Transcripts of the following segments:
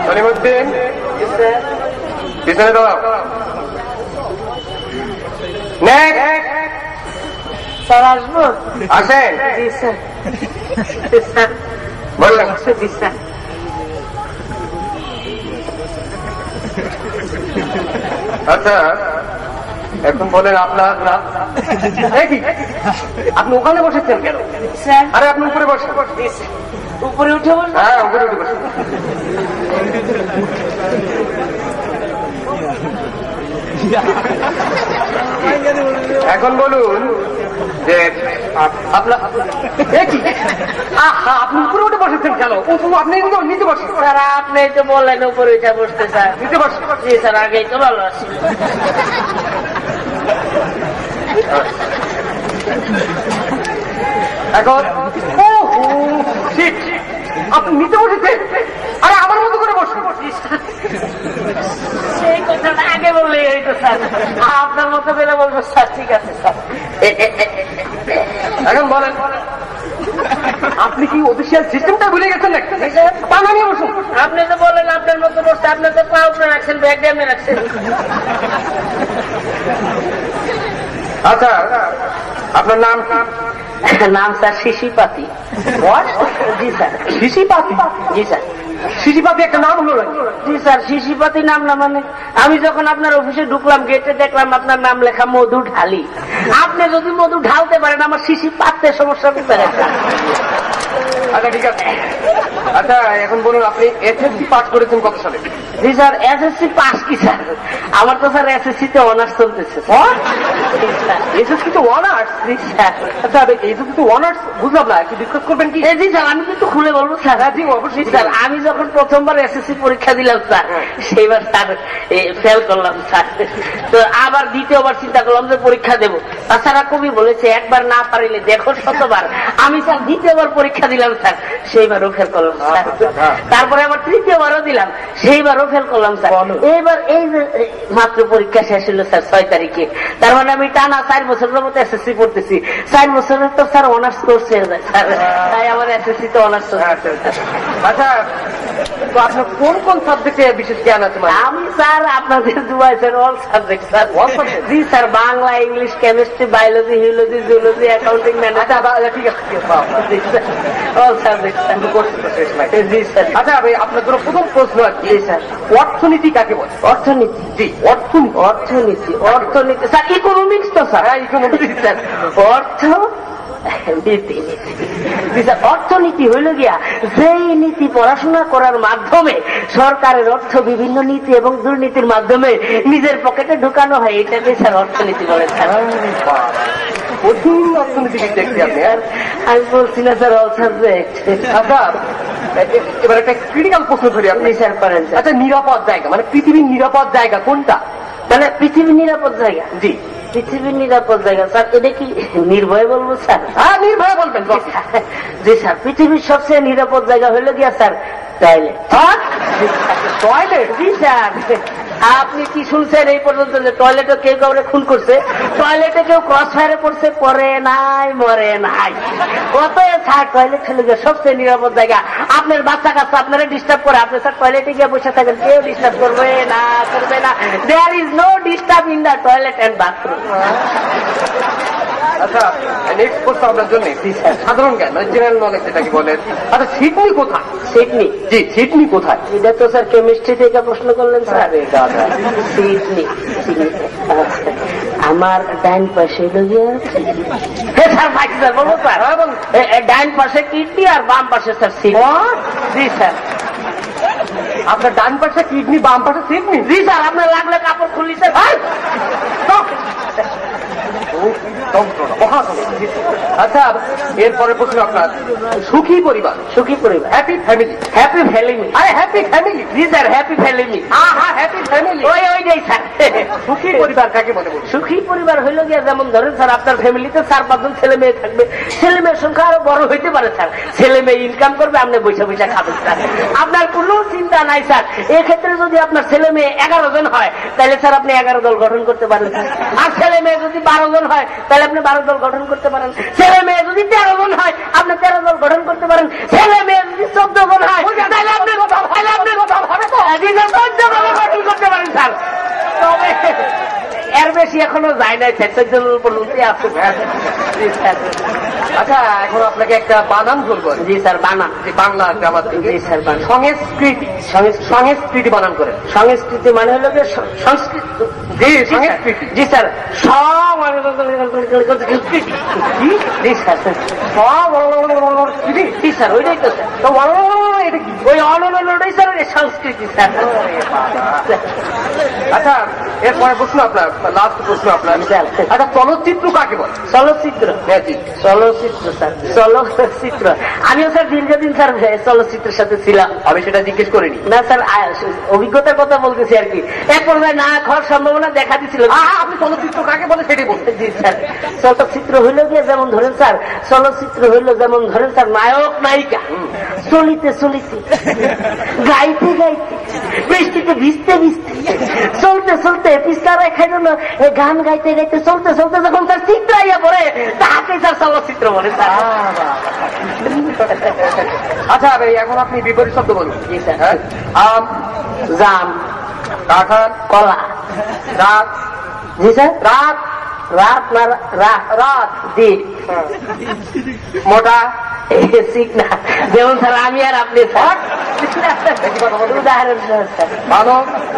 সলিমুদ্দিন পিছনে দাঁড়াও। স্যার আসবো? আসেন। জি স্যার। বললেন জি স্যার। আচ্ছা এখন বলেন আপনার নাম? আপনি ওখানে বসেছেন কেন? স্যার আরে আপনি উপরে বসেন। উপরে উঠে বসুন। হ্যাঁ উপরে উঠে বসেন। এখন বলুন যে আপনার আপনি উপরে উঠে বসেছেন কেন? আপনি নিচে বসেন। স্যার আপনি তো বললেন উপরে উঠে বসতে স্যার। নিচে বসেন। জি স্যার আগেই তো ভালো আছে। এখন আপনি নিচে বসেছেন, আরে আমার মতো করে বসুন। সেই কথাটা আগে বললেই হইতো স্যার। আপনার মতো বেলা বলবো স্যার। ঠিক আছে স্যার। এখন বলেন আপনি কি অফিসিয়াল সিস্টেমটা ভুলে গেছেন নাকি? পা নামিয়ে বসুন। আপনি তো বলেন আপনার মতো বসতে, আপনি তো পা উপরে রাখছেন, ব্যাগ ড্যামে রাখছেন। আচ্ছা আপনার নাম? নাম স্যার শিশিপাতি। জি স্যার। শিশিপাতি? জি স্যার। শিশিপাতি একটা নাম হলো নাকি? জি স্যার শিশিপাতি নাম না মানে আমি যখন আপনার অফিসে ঢুকলাম গেটে দেখলাম আপনার নাম লেখা মধু ঢালি। আপনি যদি মধু ঢালতে পারেন আমার শিশি পাততে সমস্যা করতে পারে। আচ্ছা ঠিক আছে। আচ্ছা এখন বলুন আপনি এসএসসি পাস করেছেন কত সালে? জি স্যার এসএসসি পাস কি স্যার? আমার তো স্যার এসএসসি তে অনার্স চলতেছে। এসএসসি তো অনার্স? জি স্যার। আচ্ছা এসএসসি তো অনার্স বুঝলাম না, একটু ডিসকাস করবেন কি? জি স্যার আমি কিন্তু খুলে বলবো স্যার। জি অবশ্যই স্যার। আমি যখন প্রথমবার এসএসসি পরীক্ষা দিলাম স্যার সেইবার স্যার ফেল করলাম স্যার। তো আবার দ্বিতীয়বার চিন্তা করলাম যে পরীক্ষা দেবো। তাছাড়া কবি বলেছে একবার না পারিলে দেখো শতবার। আমি স্যার দ্বিতীয়বার পরীক্ষা দিলাম স্যার, সেইবারও ফেল করলাম স্যার। তারপরে আবার তৃতীয়বারও দিলাম, সেইবারও ফেল করলাম স্যার। এইবার এই যে মাত্র পরীক্ষা শেষ হলো স্যার 6 তারিখে। তার মানে আমি টানা 4 বছরের মতো এসএসসি পড়তেছি। 4 বছরের তো স্যার অনার্স কোর্স হয়ে যায় স্যার, তাই আমার এসএসসি তো অনার্স। আচ্ছা তো আপনার কোন কোন সাবজেক্টে বিশেষ জ্ঞান আছে? আমি স্যার আপনাদের দুয়াইছেন অল সাবজেক্ট স্যার। জি sir Bangla, English, chemistry, biology, হিউলজি, জুলজি, অ্যাকাউন্টিং, ম্যানেজমেন্ট। ঠিক আছে অল সাবজেক্ট স্যার। জি স্যার। আচ্ছা আপনার জন্য প্রথম প্রশ্ন আছে। জি স্যার। অর্থনীতি কাকে বলে? অর্থনীতি? জি অর্থনীতি। অর্থনীতি অর্থনীতি স্যার ইকোনমিক্স তো স্যার। Economics sir. অর্থ অর্থনীতি হইল গিয়া যেই নীতি পড়াশোনা করার মাধ্যমে সরকারের অর্থ বিভিন্ন নীতি এবং দুর্নীতির মাধ্যমে নিজের পকেটে ঢুকানো হয়, এটাকে স্যার অর্থনীতি বলে স্যার। অর্থনীতিবিদ দেখছি আপনি। আমি বলছি না স্যার অল সাবজেক্ট। আচ্ছা এবার একটা ক্রিটিক্যাল প্রশ্ন ধরি আপনি। স্যার করেন। আচ্ছা নিরাপদ জায়গা মানে পৃথিবীর নিরাপদ জায়গা কোনটা? মানে পৃথিবীর নিরাপদ জায়গা? জি পৃথিবীর নিরাপদ জায়গা স্যার এটা কি নির্ভয়ে বলবো স্যার? হ্যাঁ নির্ভয়ে বলবেন। জি স্যার পৃথিবীর সবচেয়ে নিরাপদ জায়গা হইল গিয়া স্যার টয়লেট। টয়লেট? জি স্যার। আপনি কি শুনছেন এই পর্যন্ত যে টয়লেটে কেউ কাউরে খুন করছে? টয়লেটে কেউ ক্রস ফায়ারে পড়ছে? পরে নাই, মরে নাই। অতএব স্যার টয়লেট হলে গিয়ে সবচেয়ে নিরাপদ জায়গা। আপনার বাচ্চা কাচ্চা আপনারা ডিস্টার্ব করে, আপনি স্যার টয়লেটে গিয়ে বসে থাকেন, কেউ ডিস্টার্ব করবে না, করবে না। There is no disturb in the toilet and bathroom. আচ্ছা নেক্সট প্রশ্ন আপনার জন্য সাধারণ জ্ঞান জেনারেল নলেজ যেটাকে বলেন। আচ্ছা সিডনি কোথায়? সিডনি? জি সিডনি কোথায়? এটা তো স্যার কেমিস্ট্রি থেকে প্রশ্ন করলেন স্যার। সিডনি আমার ডাইন পাশে স্যার বলবো স্যার ডাইন পাশে কিডনি আর বাম পাশে স্যার সিডনি। জি স্যার। আপনার ডান পাশে কিডনি বাম পাশে সিডনি? জি স্যার। আপনার লাগলে কাপড় খুলি স্যার। আচ্ছা এরপরে প্রশ্ন আপনার সুখী পরিবার? সুখী পরিবার হ্যাপি ফ্যামিলি? Happy family? আরে হ্যাপি ফ্যামিলি? জি স্যার হ্যাপি ফ্যামিলি। হ্যাঁ হ্যাপি ফ্যামিলি ওইটাই স্যার। সুখী পরিবার কাকে বলে? সুখী পরিবার হইল গিয়া যেমন ধরেন স্যার আপনার ফ্যামিলিতে 4-5 জন ছেলে মেয়ে থাকবে, ছেলে মেয়ের সংখ্যা আরো বড় হইতে পারে স্যার, ছেলে মেয়ে ইনকাম করবে, আপনি বৈশা বৈশা খাবেন স্যার, আপনার কোনো চিন্তা নাই স্যার। এক্ষেত্রে যদি আপনার ছেলে মেয়ে 11 জন হয় তাহলে স্যার আপনি 11 দল গঠন করতে পারেন স্যার। আর ছেলে মেয়ে যদি 12 জন হয় তাহলে আপনি 12 দল গঠন করতে পারেন। ছেলে মেয়ে যদি 13 জন হয় আপনি 13 দল গঠন করতে পারেন। ছেলে মেয়ে যদি 14 জন হয় তাহলে আপনি বেশি এখনো যায় নাই, 14 পর্যন্ত আছে। জি স্যার। আচ্ছা এখন আপনাকে একটা বানান ধরবো। জি স্যার, বানান। যে বাংলা গ্রামার থেকে জি স্যার, বানান। সংস্কৃতি, সংস্কৃতি বানান করেন। সংস্কৃতি মানে হলো যে সংস্কৃতি। জি সংস্কৃতি। জি স্যার, জি স্যার, জি স্যার, ওইটাই তো স্যার। তো এটা কি? ওই অনলোটাই স্যার সংস্কৃতি স্যার। আচ্ছা এরপরে প্রশ্ন আপনার, লাস্ট প্রশ্ন আপনার। আচ্ছা চলচ্চিত্র কাকে বলে? চলচ্চিত্র, হ্যাঁ জি। চলচ্চিত্র স্যার, চলচ্চিত্র। আমিও স্যার দীর্ঘদিন স্যার চলচ্চিত্রের সাথে ছিলাম। আমি সেটা জিজ্ঞেস করিনি। না স্যার, অভিজ্ঞতার কথা বলতেছি আর কি। এক পর্যায়ে না খাওয়ার সম্ভাবনা দেখা দিচ্ছিল। আপনি চলচ্চিত্র কাকে বলে সেটাই বলতে। জি স্যার, চলচ্চিত্র হইল গিয়ে যেমন ধরেন স্যার, চলচ্চিত্র হইল যেমন ধরেন স্যার, নায়ক নায়িকা চলিতে চলিতে, গাইতে গাইতে, বৃষ্টিতে ভিজতে ভিজতে, চলতে চলতে, পিস্তা রেখে জন্য গান গাইতে গাইতে, চলতে চলতে যখন তার চিত্র আইয়া পড়ে, তাকে স্যার চলচ্চিত্র বলে স্যার। আচ্ছা ভাই এখন আপনি বিপরীত শব্দ বলুন। জি স্যার। হ্যাঁ? আম, জাম, কাঁঠাল, কলা। রাত, জি স্যার। রাত, রাত না রাত, রাত, দিন, মোটা, ঠিক না। যেমন স্যার আমি আর আপনি স্যার। উদাহরণ স্যার, ভালো,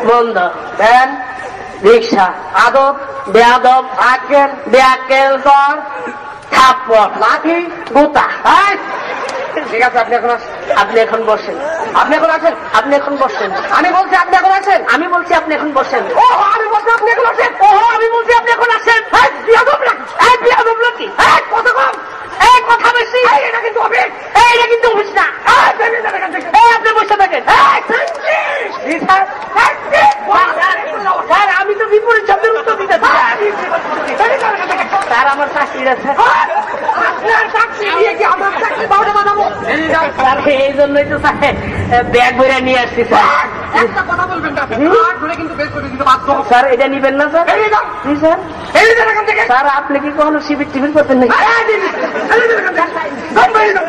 মন্দ, ভ্যান, রিক্সা, আদব, বেয়াদব, আকেল, বেয়াকেল, সর, থাপ্পড়, লাঠি, গোতা। এই! ঠিক আছে আপনি এখন আসেন। আপনি এখন বসেন, আপনি এখন আসেন। আপনি এখন বসেন। আমি বলছি আপনি এখন আসেন। আমি বলছি আপনি এখন বসেন। ও আমি বলছি আপনি এখন আসেন। ও আমি বলছি আপনি এখন আসেন। বিয়াদব নাকি? বিয়াদব নাকি? কত কম? কথা বেশি। এটা কিন্তু অফিস। এটা কিন্তু অফিস না। বেরিয়ে যাবেন এখান থেকে। আপনি বসে থাকেন। জি স্যার। স্যার আমি তো বিপরীত শব্দের উত্তর দিতে স্যার, আমার চাকরিটা স্যার। আপনার চাকরি দিয়ে কি আমার চাকরি পাউডার বানাবো? স্যার এই জন্যই তো স্যার ব্যাগ ভরে নিয়ে আসছি স্যার। একটা কথা বলবেন না, হাত ধরে কিন্তু বের করে দিতে বাধ্য হবো। স্যার এটা নিবেন না স্যার? বেরিয়ে যান। জি স্যার। বেরিয়ে যান এখান থেকে। স্যার আপনি কি কখনো শিবির টিবির করতেন নাকি? বেরিয়ে যান।